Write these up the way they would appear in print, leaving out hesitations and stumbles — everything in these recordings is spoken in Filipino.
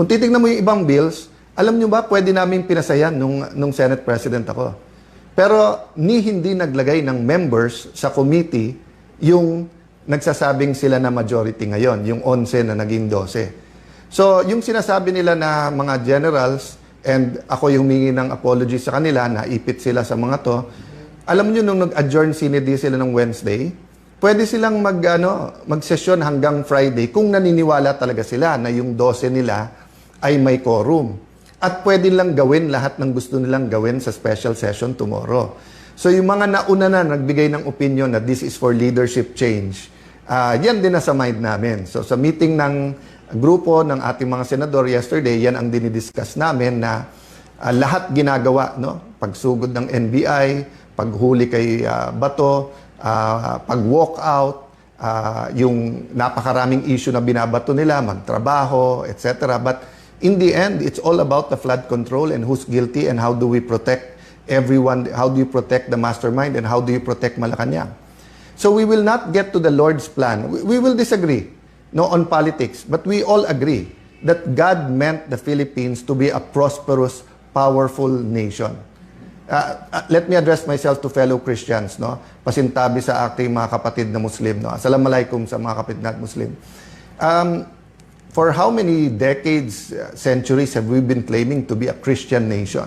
Kung titignan mo yung ibang bills, alam nyo ba, pwede namin pinasayan nung Senate President ako. Pero hindi naglagay ng members sa committee yung nagsasabing sila na majority ngayon, yung 11 na naging 12. So, yung sinasabi nila na mga generals, and ako yung humingi ng apology sa kanila, naipit sila sa mga to, alam nyo, nung nag-adjourn sinidi sila ng Wednesday, pwede silang mag-session hanggang Friday kung naniniwala talaga sila na yung 12 nila ay may quorum. At pwede lang gawin lahat ng gusto nilang gawin sa special session tomorrow. So yung mga nauna na nagbigay ng opinion na this is for leadership change, yan din nasa mind namin. So sa meeting ng grupo ng ating mga senador yesterday, yan ang dinidiscuss namin na lahat ginagawa, no? Pagsugod ng NBI, paghuli kay Bato, pag-walk out, yung napakaraming issue na binabato nila, magtrabaho, etc. But in the end, it's all about the flood control and who's guilty and how do we protect everyone, how do you protect the mastermind and how do you protect Malacanang. So we will not get to the Lord's plan. We will disagree on politics, but we all agree that God meant the Philippines to be a prosperous, powerful nation. Let me address myself to fellow Christians, no? Pasintabi sa ating mga kapatid na Muslim, no? Assalamualaikum sa mga kapatid na Muslim. For how many decades, centuries have we been claiming to be a Christian nation?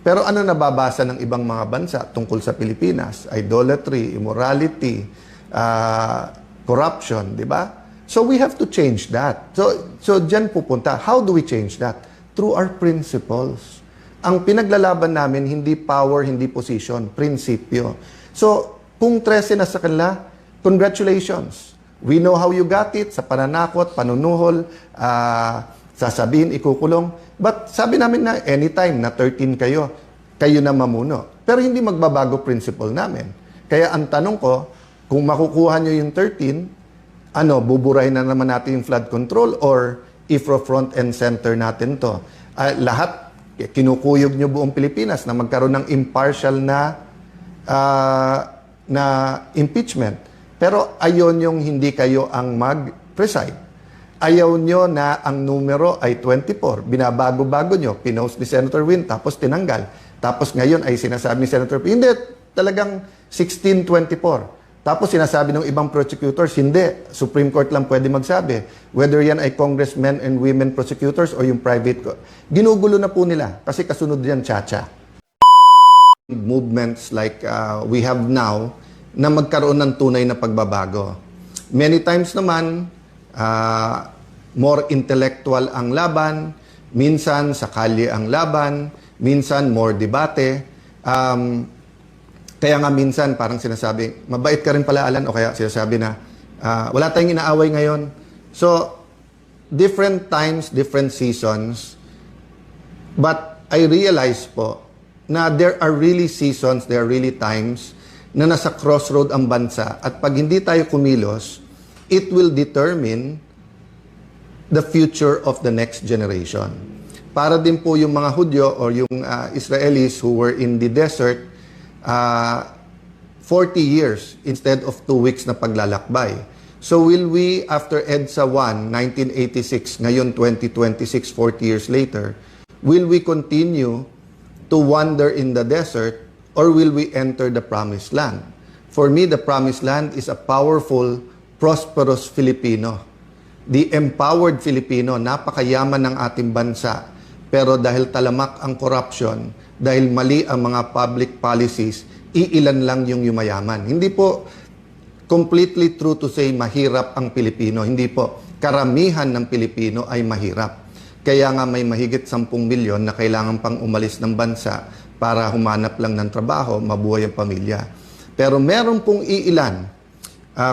Pero ano nababasa ng ibang mga bansa tungkol sa Pilipinas? Idolatry, immorality, corruption, di ba? So we have to change that. So dyan pupunta. How do we change that? Through our principles. Ang pinaglalaban namin, hindi power, hindi position, prinsipyo. So, kung 13 na sa kanila, congratulations. We know how you got it, sa pananakot, panunuhol, sasabihin, ikukulong. But sabi namin na anytime na 13 kayo, kayo na mamuno. Pero hindi magbabago principle namin. Kaya ang tanong ko, kung makukuha nyo yung 13, buburahin na naman natin yung flood control or IFRO front and center natin to. Lahat, kinukuyog nyo buong Pilipinas na magkaroon ng impartial na impeachment. Pero ayon yung hindi kayo ang mag-preside. Ayaw nyo na ang numero ay 24. Binabago-bago nyo. Pinost ni Senator Win, tapos tinanggal. Tapos ngayon ay sinasabi ni Senator Win, hindi, talagang 1624. Tapos sinasabi ng ibang prosecutors, hindi. Supreme Court lang pwede magsabi. Whether yan ay congressmen and women prosecutors o yung private court. Ginugulo na po nila kasi kasunod yan chacha. Movements like we have now na magkaroon ng tunay na pagbabago. Many times naman, more intellectual ang laban, minsan sa kalye ang laban, minsan more debate. Kaya nga minsan parang sinasabi, mabait ka rin pala Alan, o kaya sinasabi na, wala tayong inaaway ngayon. So, different times, different seasons, but I realize po na there are really seasons, there are really times na nasa crossroad ang bansa at pag hindi tayo kumilos, it will determine the future of the next generation. Para din po yung mga Hudyo or yung Israelis who were in the desert, 40 years instead of 2 weeks na paglalakbay. So will we, after EDSA 1, 1986, ngayon 2026, 40 years later, will we continue to wander in the desert or will we enter the promised land? For me, the promised land is a powerful, prosperous Filipino. The empowered Filipino, napakayaman ng ating bansa. Pero dahil talamak ang corruption, dahil mali ang mga public policies, iilan lang yung yumayaman. Hindi po completely true to say mahirap ang Pilipino. Hindi po. Karamihan ng Pilipino ay mahirap. Kaya nga may mahigit 10 milyon na kailangan pang umalis ng bansa para humanap lang ng trabaho, mabuhay ang pamilya. Pero meron pong iilan.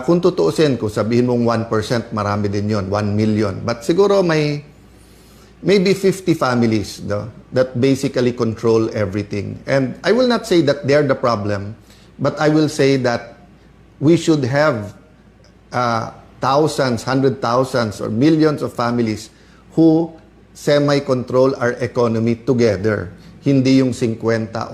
Kung tutuusin ko, sabihin mong 1%, marami din yon, 1 million. But siguro may maybe 50 families that basically control everything. And I will not say that they're the problem, but I will say that we should have thousands, 100,000 or millions of families who semi-control our economy together. Hindi yung 50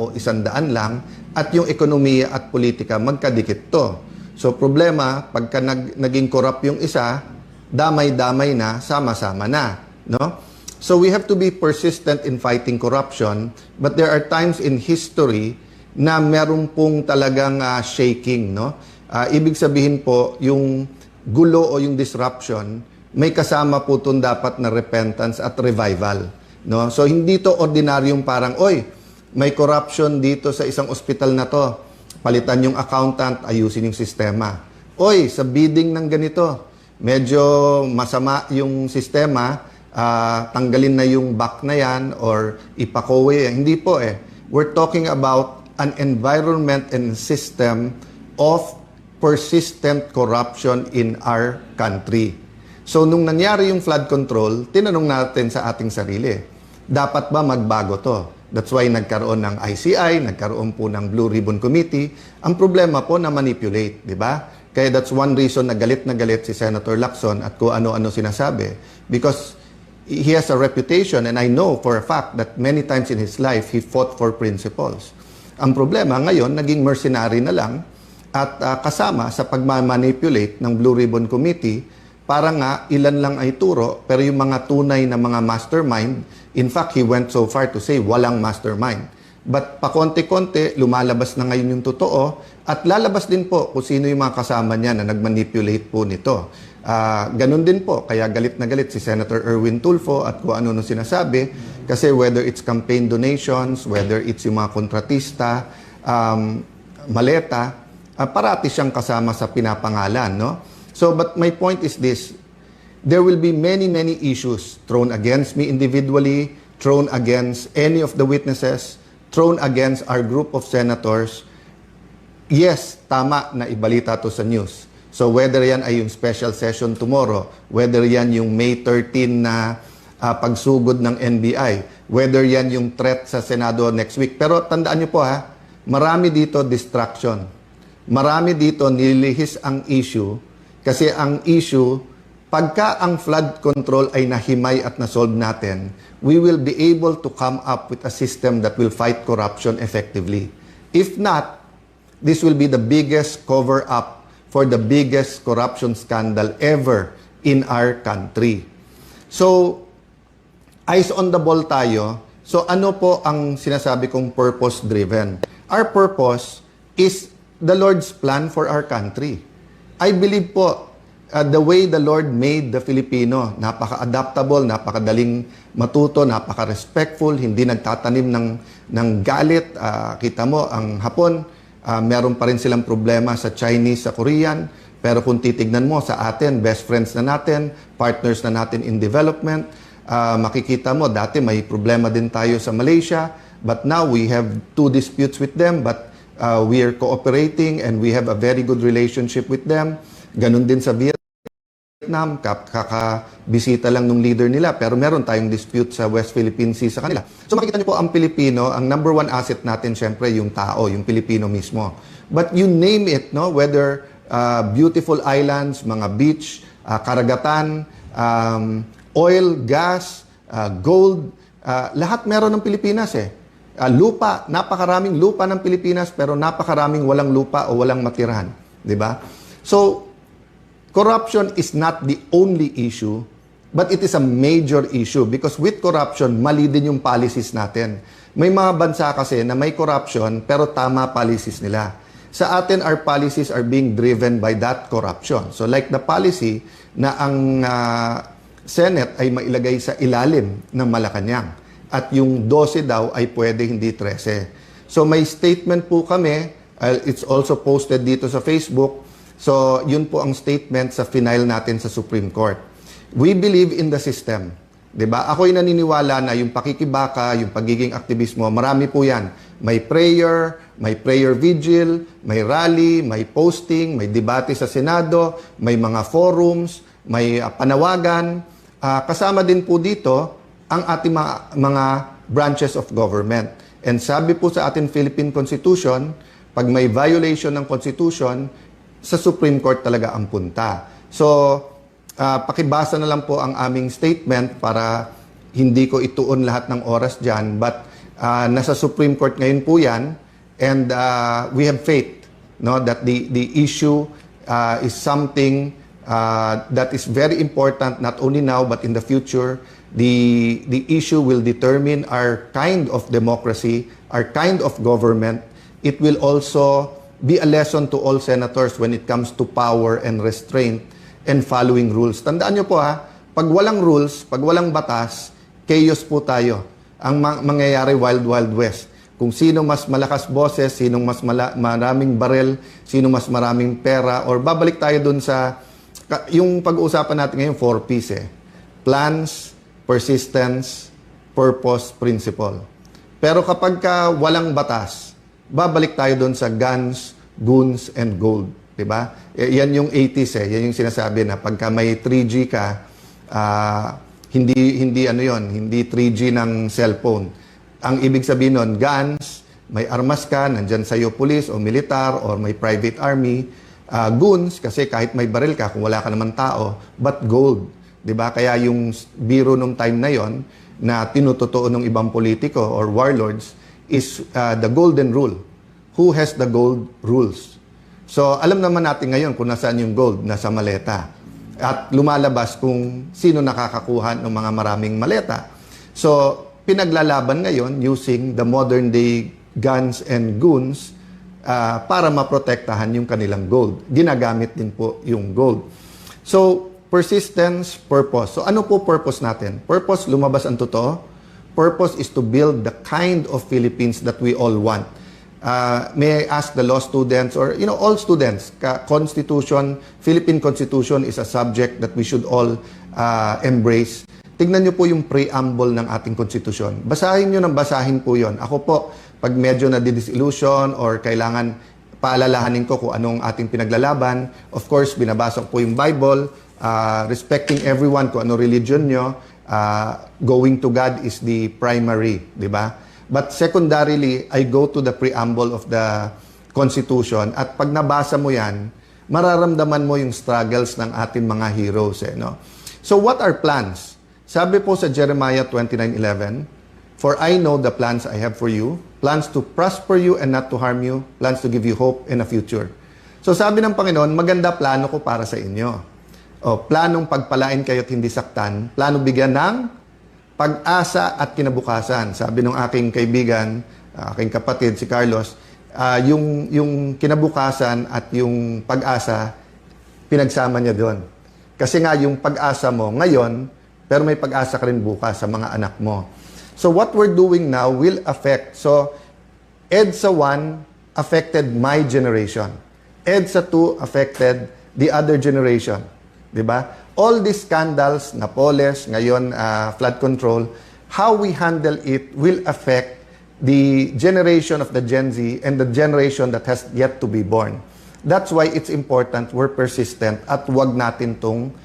o 100 lang at yung ekonomiya at politika magkadikit to. So problema, pagka naging corrupt yung isa, damay-damay na, sama-sama na, no? So we have to be persistent in fighting corruption, but there are times in history na meron pong talagang shaking, no? Ibig sabihin po, yung gulo o yung disruption, may kasama po itong dapat na repentance at revival, no? So hindi to ordinaryong parang, oy, may corruption dito sa isang ospital na to, palitan yung accountant, ayusin yung sistema. Oy, sa bidding ng ganito, medyo masama yung sistema, tanggalin na yung back na yan or ipakowe. Hindi po eh. We're talking about an environment and system of persistent corruption in our country. So nung nangyari yung flood control, tinanong natin sa ating sarili, dapat ba magbago to? That's why nagkaroon ng ICI, nagkaroon po ng Blue Ribbon Committee. Ang problema po na manipulate, di ba? Kaya that's one reason na galit si Senator Lacson at kung ano-ano sinasabi. Because he has a reputation, and I know for a fact that many times in his life, he fought for principles. Ang problema ngayon, naging mercenary na lang at kasama sa pagmamanipulate ng Blue Ribbon Committee para nga ilan lang ay turo, pero yung mga tunay na mga mastermind, in fact, he went so far to say walang mastermind. But pakonti-konti, lumalabas na ngayon yung totoo at lalabas din po kung sino yung mga kasama niya na nagmanipulate po nito. Ganun din po, kaya galit na galit si Senator Erwin Tulfo at kung ano sinasabi kasi whether it's campaign donations, whether it's yung mga kontratista, maleta, parati siyang kasama sa pinapangalan, no? So, but my point is this, there will be many issues thrown against me individually, thrown against any of the witnesses, thrown against our group of senators. Yes, tama na ibalita to sa news. So whether yan ay yung special session tomorrow, whether yan yung May 13 na pagsugod ng NBI, whether yan yung threat sa Senado next week. Pero tandaan niyo po marami dito distraction. Marami dito nililihis ang issue kasi ang issue, pagka ang flood control ay nahimay at nasolve natin, we will be able to come up with a system that will fight corruption effectively. If not, this will be the biggest cover-up for the biggest corruption scandal ever in our country. So, eyes on the ball tayo. So, ano po ang sinasabi kong purpose-driven? Our purpose is the Lord's plan for our country. I believe po, the way the Lord made the Filipino, napaka-adaptable, napakadaling matuto, napaka-respectful, hindi nagtatanim ng galit. Kita mo, ang Hapon, meron pa rin silang problema sa Chinese, sa Korean. Pero kung titignan mo sa atin, best friends na natin, partners na natin in development, makikita mo, dati may problema din tayo sa Malaysia. But now we have 2 disputes with them, but we are cooperating and we have a very good relationship with them. Ganun din sa Vietnam, kakabisita lang nung leader nila, pero meron tayong dispute sa West Philippine Sea sa kanila. So makikita niyo po ang Pilipino, ang number 1 asset natin syempre yung tao, yung Pilipino mismo. But you name it, no? Whether beautiful islands, mga beach, karagatan, oil, gas, gold, lahat meron ng Pilipinas eh. Lupa, napakaraming lupa ng Pilipinas pero napakaraming walang lupa o walang matirahan, 'di ba? So corruption is not the only issue, but it is a major issue because with corruption, mali din yung policies natin. May mga bansa kasi na may corruption pero tama policies nila. Sa atin, our policies are being driven by that corruption. So like the policy na ang Senate ay mailagay sa ilalim ng Malacanang at yung 12 daw ay pwede hindi 13. So may statement po kami, it's also posted dito sa Facebook. So, yun po ang statement sa final natin sa Supreme Court. We believe in the system. 'Di ba? Ako'y naniniwala na yung pakikibaka, yung pagiging aktivismo, marami po yan. May prayer vigil, may rally, may posting, may debate sa Senado, may mga forums, may panawagan. Kasama din po dito ang ating mga branches of government. And sabi po sa ating Philippine Constitution, pag may violation ng Constitution, sa Supreme Court talaga ang punta. So, pakibasa na lang po ang aming statement para hindi ko ituon lahat ng oras dyan. But nasa Supreme Court ngayon po yan. And we have faith, no, that the issue is something that is very important not only now but in the future. The issue will determine our kind of democracy, our kind of government. It will also be a lesson to all senators when it comes to power and restraint and following rules. Tandaan nyo po ha, pag walang rules, pag walang batas, chaos po tayo. Ang mangyayari Wild Wild West. Kung sino mas malakas boses, sino mas maraming barel, sino mas maraming pera, or babalik tayo dun sa, yung pag-uusapan natin ngayon, 4Ps eh. Plans, persistence, purpose, principle. Pero kapag walang batas, babalik tayo doon sa guns, goons, and gold. Diba? Yan yung 80s eh. Yan yung sinasabi na pagka may 3G ka, hindi 3G ng cellphone. Ang ibig sabihin nun, guns, may armas ka, nandyan sa'yo police o militar or may private army. Goons, kasi kahit may baril ka, kung wala ka naman tao, but gold. Diba? Kaya yung biro nung time na yon na tinutotoo ng ibang politiko or warlords is the golden rule. Who has the gold rules? So, alam naman natin ngayon kung nasaan yung gold, nasa maleta. At lumalabas kung sino nakakakuha ng mga maraming maleta. So, pinaglalaban ngayon using the modern day guns and goons para maprotektahan yung kanilang gold. Ginagamit din po yung gold. So, persistence, purpose. So, ano po purpose natin? Purpose, lumabas ang totoo. Purpose is to build the kind of Philippines that we all want. May I ask the law students or, all students, Constitution, Philippine Constitution is a subject that we should all embrace. Tignan nyo po yung preamble ng ating Constitution. Basahin nyo ng basahin po yon. Ako po, pag medyo na-disillusion or kailangan paalalahanin ko kung anong ating pinaglalaban, of course, binabasa ko po yung Bible, respecting everyone kung ano religion nyo, going to God is the primary, di ba? But secondarily, I go to the preamble of the Constitution at pag nabasa mo yan, mararamdaman mo yung struggles ng ating mga heroes. No? So what are plans? Sabi po sa Jeremiah 29:11, "For I know the plans I have for you, plans to prosper you and not to harm you, plans to give you hope and a future." So sabi ng Panginoon, maganda plano ko para sa inyo. Planong pagpalain kayo at hindi saktan, plano bigyan ng pag-asa at kinabukasan. Sabi ng aking kaibigan, aking kapatid, si Carlos, yung kinabukasan at yung pag-asa, pinagsama niya doon. Kasi nga yung pag-asa mo ngayon, pero may pag-asa ka rin bukas sa mga anak mo. So what we're doing now will affect. So EDSA 1 affected my generation. EDSA 2 affected the other generation. Diba? All these scandals, Napoles, ngayon flood control, how we handle it will affect the generation of the Gen Z and the generation that has yet to be born. That's why it's important we're persistent at wag natin tong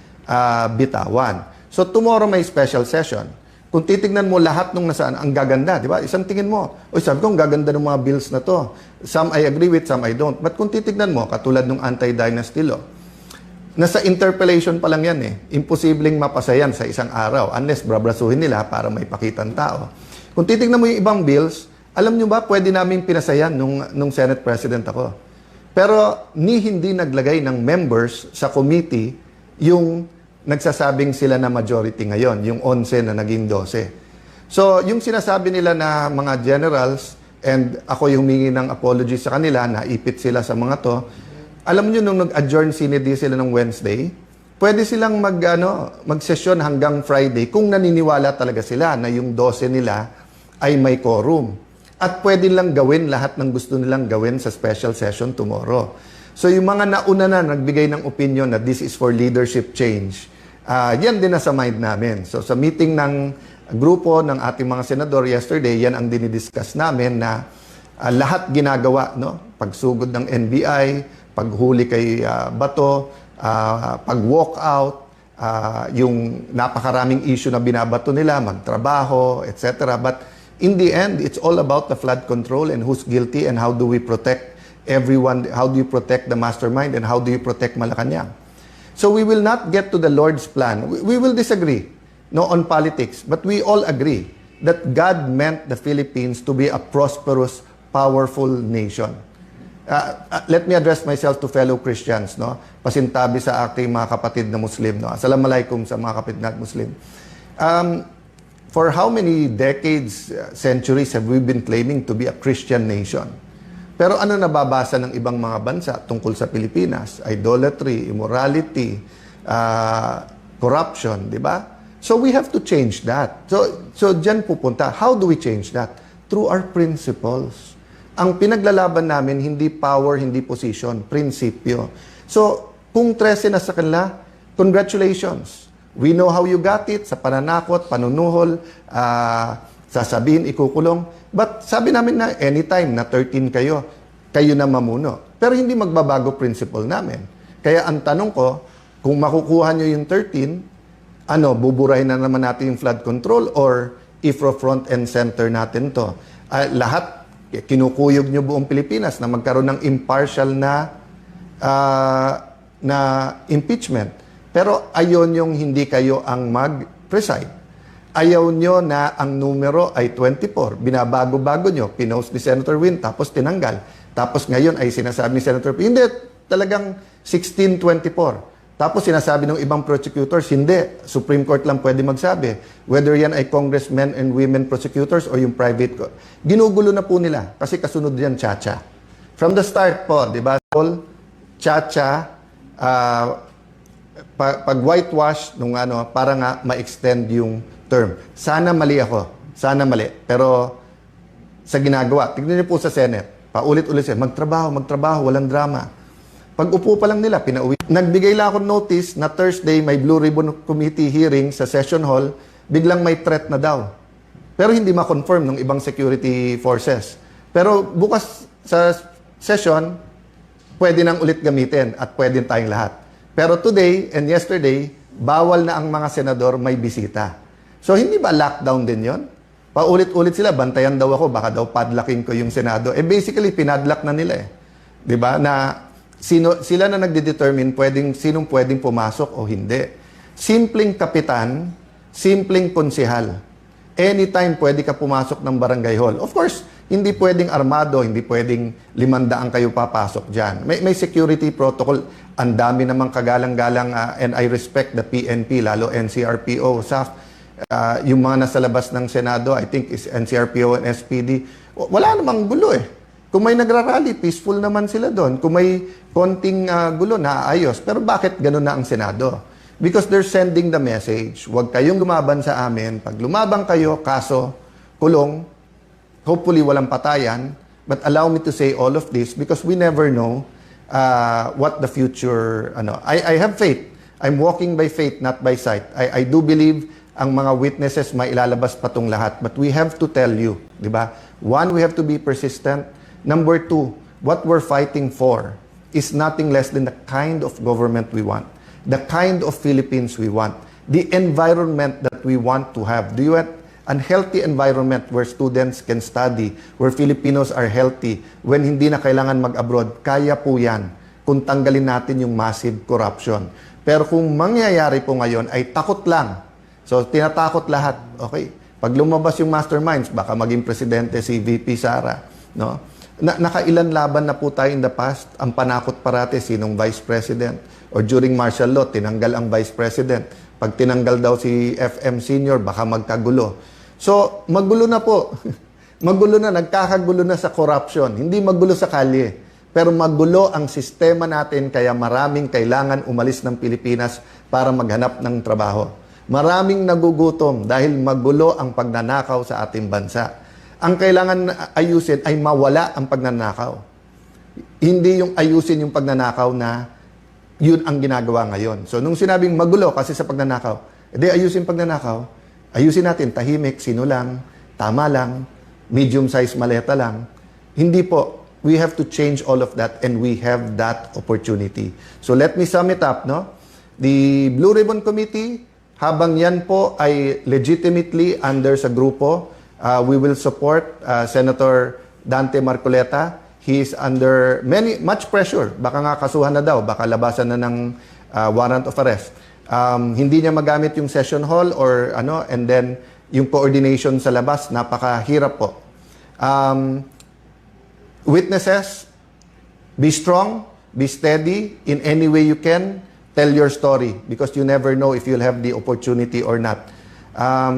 bitawan. So tomorrow may special session. Kung titignan mo lahat nung nasaan, ang gaganda, di ba? Isang tingin mo, sabi ko, ang gaganda ng mga bills na to. Some I agree with, some I don't. But kung titignan mo, katulad ng anti-dynasty law, nasa interpellation pa lang yan eh. Imposibleng mapasa yan sa isang araw unless brabrasuhin nila para may pakitang tao. Kung titignan mo yung ibang bills, alam nyo ba, pwede namin pinasayan nung Senate President ako. Pero hindi naglagay ng members sa committee yung nagsasabing sila na majority ngayon, yung 11 na naging 12. So, yung sinasabi nila na mga generals, and ako yung humingi ng apology sa kanila, naipit sila sa mga to, alam niyo nung nag-adjourn sinidi sila ng Wednesday, pwede silang mag-session hanggang Friday kung naniniwala talaga sila na yung 12 nila ay may quorum. At pwede lang gawin lahat ng gusto nilang gawin sa special session tomorrow. So yung mga nauna na nagbigay ng opinion na this is for leadership change, yan din nasa mind namin. So sa meeting ng grupo ng ating mga senador yesterday, yan ang dinidiscuss namin na lahat ginagawa, no? Pagsugod ng NBI, paghuli kay Bato, pag-walk out, yung napakaraming issue na binabato nila, magtrabaho, etc. But in the end, it's all about the flood control and who's guilty and how do we protect everyone, how do you protect the mastermind and how do you protect Malacanang. So we will not get to the Lord's plan. We will disagree on politics, but we all agree that God meant the Philippines to be a prosperous, powerful nation. Let me address myself to fellow Christians, no? Pasintabi sa aking mga kapatid na Muslim, no? Assalamualaikum sa mga kapatid na Muslim. For how many decades, centuries have we been claiming to be a Christian nation? Pero ano nababasa ng ibang mga bansa tungkol sa Pilipinas? Idolatry, immorality, corruption, di ba? So we have to change that. So dyan pupunta. How do we change that? Through our principles. Ang pinaglalaban namin, hindi power, hindi position, prinsipyo. So, kung 13 na sa kanila, congratulations. We know how you got it, sa pananakot, panunuhol, sasabihin, ikukulong. But sabi namin na anytime na 13 kayo, kayo na mamuno. Pero hindi magbabago principle namin. Kaya ang tanong ko, kung makukuha nyo yung 13, buburahin na naman natin yung flood control or IFRO front and center natin to. Lahat, kinukuyog nyo buong Pilipinas na magkaroon ng impartial na impeachment. Pero ayon yung hindi kayo ang mag-preside. Ayaw nyo na ang numero ay 24. Binabago-bago nyo. Pinost ni Senator Win, tapos tinanggal. Tapos ngayon ay sinasabi ni Senator P. Hindi, talagang 1624. Tapos sinasabi ng ibang prosecutors, hindi. Supreme Court lang pwede magsabi. Whether yan ay congressmen and women prosecutors o yung private court. Ginugulo na po nila kasi kasunod yan, Chacha. From the start po, di ba? Chacha, pag whitewash nung para nga ma-extend yung term. Sana mali ako. Sana mali. Pero sa ginagawa, tignan niyo po sa Senate, paulit-ulit siya, magtrabaho, walang drama. Pag upo pa lang nila, pinauwi. Nagbigay lang ako notice na Thursday may Blue Ribbon Committee hearing sa session hall, biglang may threat na daw. Pero hindi ma-confirm ng ibang security forces. Pero bukas sa session, pwede nang ulit gamitin at pwede tayong lahat. Pero today and yesterday, bawal na ang mga senador may bisita. So hindi ba lockdown din yon? Paulit-ulit sila, bantayan daw ako, baka daw padlocking ko yung Senado. Basically, pinadlock na nila eh. Di ba? Na sila na nagde-determine sinong pwedeng pumasok o hindi. Simpleng kapitan, simpleng konsehal. Anytime pwede ka pumasok ng barangay hall. Of course, hindi pwedeng armado, hindi pwedeng 500 kayo papasok dyan. May security protocol. Ang dami namang kagalang-galang and I respect the PNP, lalo NCRPO, SAF. Yung mga nasa labas ng Senado, I think is NCRPO and SPD. Wala namang gulo eh. Kung may nagrarally, peaceful naman sila doon. Kung may konting gulo, naayos. Pero bakit ganun na ang Senado? Because they're sending the message, huwag kayong lumaban sa amin. Pag lumabang kayo, kaso, kulong, hopefully walang patayan. But allow me to say all of this because we never know what the future, I have faith. I'm walking by faith, not by sight. I do believe ang mga witnesses mailalabas pa tong lahat. But we have to tell you, di ba? One, we have to be persistent. Number two, what we're fighting for is nothing less than the kind of government we want. The kind of Philippines we want. The environment that we want to have. Do you want a healthy environment where students can study, where Filipinos are healthy, when hindi na kailangan mag-abroad? Kaya po yan kung tanggalin natin yung massive corruption. Pero kung mangyayari po ngayon ay takot lang. So, tinatakot lahat. Okay. Pag lumabas yung masterminds, baka maging presidente si VP Sara. No? Nakailan laban na po tayo in the past. Ang panakot parate, sinong vice president. Or during martial law, tinanggal ang vice president. Pag tinanggal daw si FM Senior, baka magkagulo. So, magulo na po. Magulo na, nagkakagulo na sa corruption. Hindi magulo sa kalye. Pero magulo ang sistema natin, kaya maraming kailangan umalis ng Pilipinas para maghanap ng trabaho. Maraming nagugutom dahil magulo ang pagnanakaw sa ating bansa. Ang kailangan ayusin ay mawala ang pagnanakaw. Hindi yung ayusin yung pagnanakaw na yun ang ginagawa ngayon. So, nung sinabing magulo kasi sa pagnanakaw, edi ayusin pagnanakaw, ayusin natin tahimik, sino lang, tama lang, medium-size maleta lang. Hindi po. We have to change all of that and we have that opportunity. So, let me sum it up, no? The Blue Ribbon Committee, habang yan po ay legitimately under sa grupo, we will support Senator Dante Marcoleta. He is under much pressure. Baka nga kasuhan na daw, baka labasan na ng warrant of arrest. Hindi niya magamit yung session hall or and then yung coordination sa labas, napakahirap po. Witnesses, be strong, be steady in any way you can. Tell your story because you never know if you'll have the opportunity or not.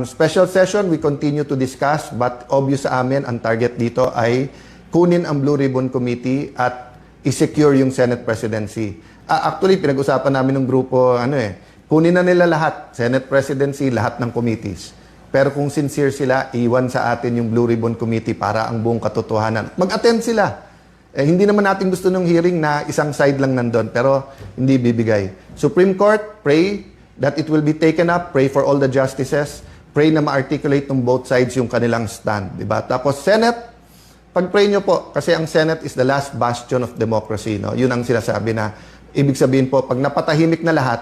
Special session, we continue to discuss, but obvious sa amin, ang target dito ay kunin ang Blue Ribbon Committee at i-secure yung Senate presidency. Actually, pinag-usapan namin ng grupo, kunin na nila lahat, Senate presidency, lahat ng committees. Pero kung sincere sila, iwan sa atin yung Blue Ribbon Committee para ang buong katotohanan. Mag-attend sila. Hindi naman natin gusto ng hearing na isang side lang nandun, pero hindi bibigay. Supreme Court, pray that it will be taken up. Pray for all the justices. Pray na ma-articulate ng both sides yung kanilang stand. Diba? Tapos Senate, pag-pray nyo po, kasi ang Senate is the last bastion of democracy. No? Yun ang sinasabi na, ibig sabihin po, pag napatahimik na lahat,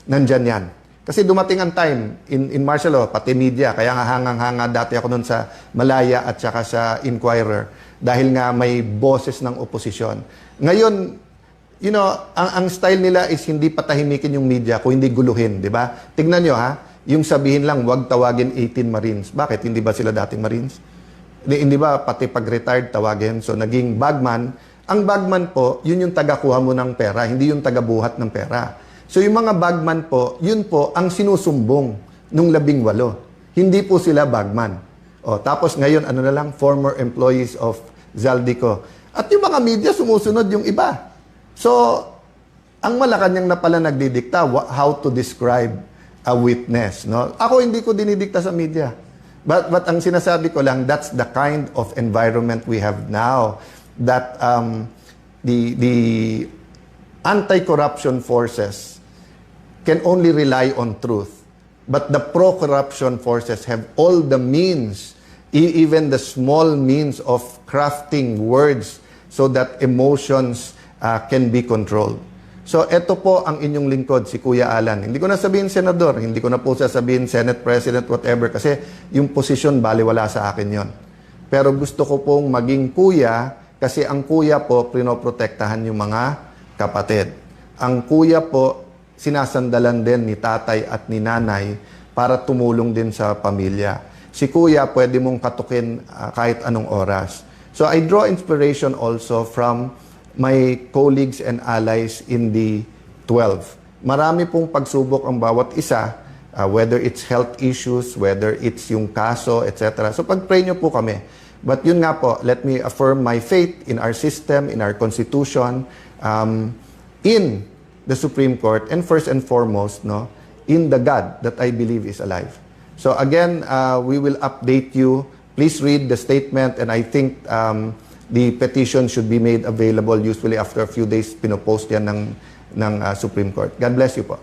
nandyan yan. Kasi dumating ang time in martial law, pati media, kaya nga hangang-hanga dati ako nun sa Malaya at saka sa Inquirer, dahil nga may boses ng oposisyon. Ngayon, ang style nila is hindi patahimikin yung media, kung hindi guluhin, di ba? Tignan nyo ha, yung sabihin lang, wag tawagin 18 Marines. Bakit? Hindi ba sila dating Marines? Hindi ba pati pag-retired tawagin? So naging bagman. Ang bagman po, yun yung taga-kuha mo ng pera, hindi yung taga-buhat ng pera. So yung mga bagman po, yun po ang sinusumbong nung 18. Hindi po sila bagman. Tapos ngayon, na lang, former employees of Zaldico. At yung mga media, sumusunod yung iba. So, ang Malacanang na pala nagdidikta how to describe a witness. No? Ako hindi ko dinidikta sa media. But ang sinasabi ko lang, that's the kind of environment we have now. That the anti-corruption forces can only rely on truth. But the pro-corruption forces have all the means, even the small means of crafting words so that emotions can be controlled. So, ito po ang inyong lingkod, si Kuya Alan. Hindi ko na sabihin senador, hindi ko na po sasabihin Senate President, whatever, kasi yung posisyon, baliwala sa akin yon. Pero gusto ko pong maging kuya, kasi ang kuya po, pinoprotektahan yung mga kapatid. Ang kuya po, sinasandalan din ni tatay at ni nanay para tumulong din sa pamilya. Si kuya, pwede mong katukin kahit anong oras. So I draw inspiration also from my colleagues and allies in the 12. Marami pong pagsubok ang bawat isa, whether it's health issues, whether it's yung kaso, etc. So pag-pray nyo po kami. But yun nga po, let me affirm my faith in our system, in our constitution, in the Supreme Court, and first and foremost, in the God that I believe is alive. So again, we will update you. Please read the statement, and I think the petition should be made available usually after a few days. Pinopost yan ng Supreme Court. God bless you po.